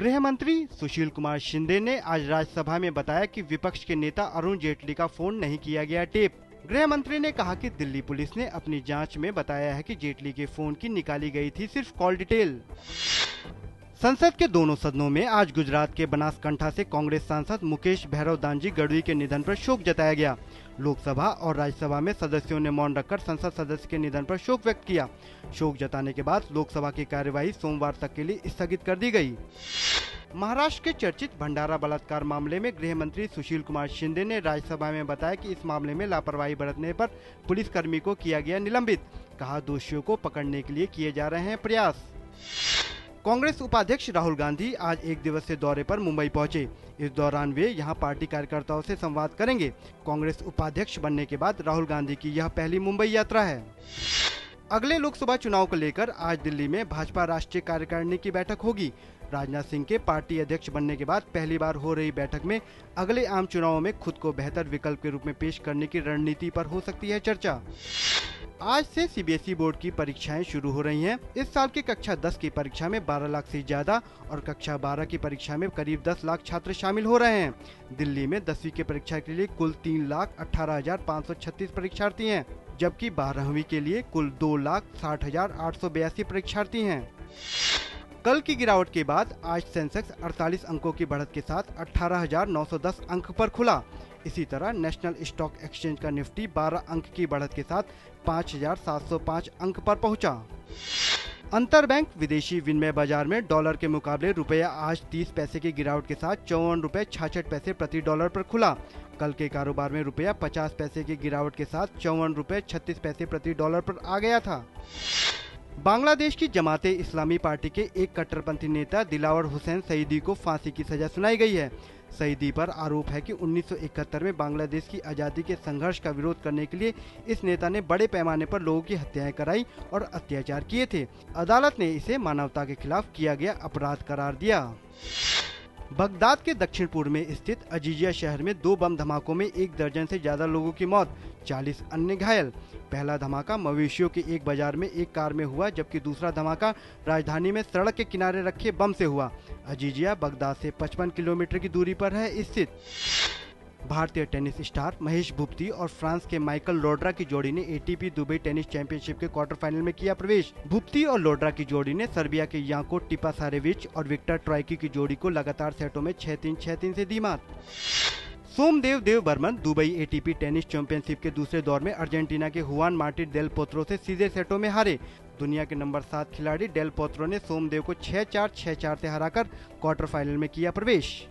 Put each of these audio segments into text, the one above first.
गृह मंत्री सुशील कुमार शिंदे ने आज राज्यसभा में बताया कि विपक्ष के नेता अरुण जेटली का फोन नहीं किया गया टेप। गृह मंत्री ने कहा कि दिल्ली पुलिस ने अपनी जांच में बताया है कि जेटली के फोन की निकाली गई थी सिर्फ कॉल डिटेल। संसद के दोनों सदनों में आज गुजरात के बनासकांठा से कांग्रेस सांसद मुकेश भैरवदानजी गढ़वी के निधन पर शोक जताया गया। लोकसभा और राज्यसभा में सदस्यों ने मौन रखकर संसद सदस्य के निधन पर शोक व्यक्त किया। शोक जताने के बाद लोकसभा की कार्यवाही सोमवार तक के लिए स्थगित कर दी गई। महाराष्ट्र के चर्चित भंडारा बलात्कार मामले में गृह मंत्री सुशील कुमार शिंदे ने राज्यसभा में बताया कि इस मामले में लापरवाही बरतने पर पुलिसकर्मी को किया गया निलंबित। कहा, दोषियों को पकड़ने के लिए किए जा रहे हैं प्रयास। कांग्रेस उपाध्यक्ष राहुल गांधी आज एक दिवसीय दौरे पर मुंबई पहुंचे। इस दौरान वे यहां पार्टी कार्यकर्ताओं से संवाद करेंगे। कांग्रेस उपाध्यक्ष बनने के बाद राहुल गांधी की यह पहली मुंबई यात्रा है। अगले लोकसभा चुनाव को लेकर आज दिल्ली में भाजपा राष्ट्रीय कार्यकारिणी की बैठक होगी। राजनाथ सिंह के पार्टी अध्यक्ष बनने के बाद पहली बार हो रही बैठक में अगले आम चुनावों में खुद को बेहतर विकल्प के रूप में पेश करने की रणनीति पर हो सकती है चर्चा। आज से सीबीएसई बोर्ड की परीक्षाएं शुरू हो रही हैं। इस साल की कक्षा 10 की परीक्षा में 12 लाख से ज्यादा और कक्षा 12 की परीक्षा में करीब 10 लाख छात्र शामिल हो रहे हैं। दिल्ली में 10वीं की परीक्षा के लिए कुल 3,18,536 परीक्षार्थी हैं, जबकि 12वीं के लिए कुल 2,60,882 परीक्षार्थी हैं। कल की गिरावट के बाद आज सेंसेक्स 48 अंकों की बढ़त के साथ 18,910 अंक पर खुला। इसी तरह नेशनल स्टॉक एक्सचेंज का निफ्टी 12 अंक की बढ़त के साथ 5,705 अंक पर पहुंचा। अंतरबैंक विदेशी विनिमय बाजार में डॉलर के मुकाबले रुपया आज 30 पैसे की गिरावट के साथ 54 रुपए 66 पैसे प्रति डॉलर पर खुला। कल के कारोबार में रुपया 50 पैसे की गिरावट के साथ 54 रुपए 36 पैसे प्रति डॉलर पर आ गया था। बांग्लादेश की जमाते इस्लामी पार्टी के एक कट्टरपंथी नेता दिलावर हुसैन सईदी को फांसी की सजा सुनाई गई है। सईदी पर आरोप है कि 1971 में बांग्लादेश की आज़ादी के संघर्ष का विरोध करने के लिए इस नेता ने बड़े पैमाने पर लोगों की हत्याएं कराई और अत्याचार किए थे। अदालत ने इसे मानवता के खिलाफ किया गया अपराध करार दिया। बगदाद के दक्षिण पूर्व में स्थित अजीजिया शहर में 2 बम धमाकों में 1 दर्जन से ज्यादा लोगों की मौत, 40 अन्य घायल। पहला धमाका मवेशियों के एक बाजार में एक कार में हुआ, जबकि दूसरा धमाका राजधानी में सड़क के किनारे रखे बम से हुआ। अजीजिया बगदाद से 55 किलोमीटर की दूरी पर है स्थित। भारतीय टेनिस स्टार महेश भूपति और फ्रांस के माइकल लोड्रा की जोड़ी ने एटीपी दुबई टेनिस चैंपियनशिप के क्वार्टर फाइनल में किया प्रवेश। भूपति और लोड्रा की जोड़ी ने सर्बिया के यांको टिपासारेविच और विक्टर ट्रॉइकी की जोड़ी को लगातार सेटों में 6-3, 6-3 से दी मात। Somdev Devvarman Dubai ATP tennis championship के दूसरे दौर में अर्जेंटीना के हुआन मार्टिन डेल पोत्रो से सीधे सेटों में हारे। दुनिया के नंबर 7 खिलाड़ी डेल पोत्रो ने सोमदेव को 6-4, 6-4 से हराकर क्वार्टर फाइनल में किया प्रवेश।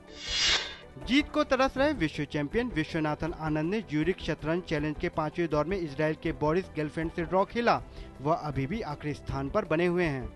जीत को तरस रहे विश्व चैंपियन विश्वनाथन आनंद ने ज्यूरिख शतरंज चैलेंज के 5वें दौर में इजराइल के बोरिस गेलफैंड से ड्रॉ खेला। वह अभी भी आखिरी स्थान पर बने हुए हैं।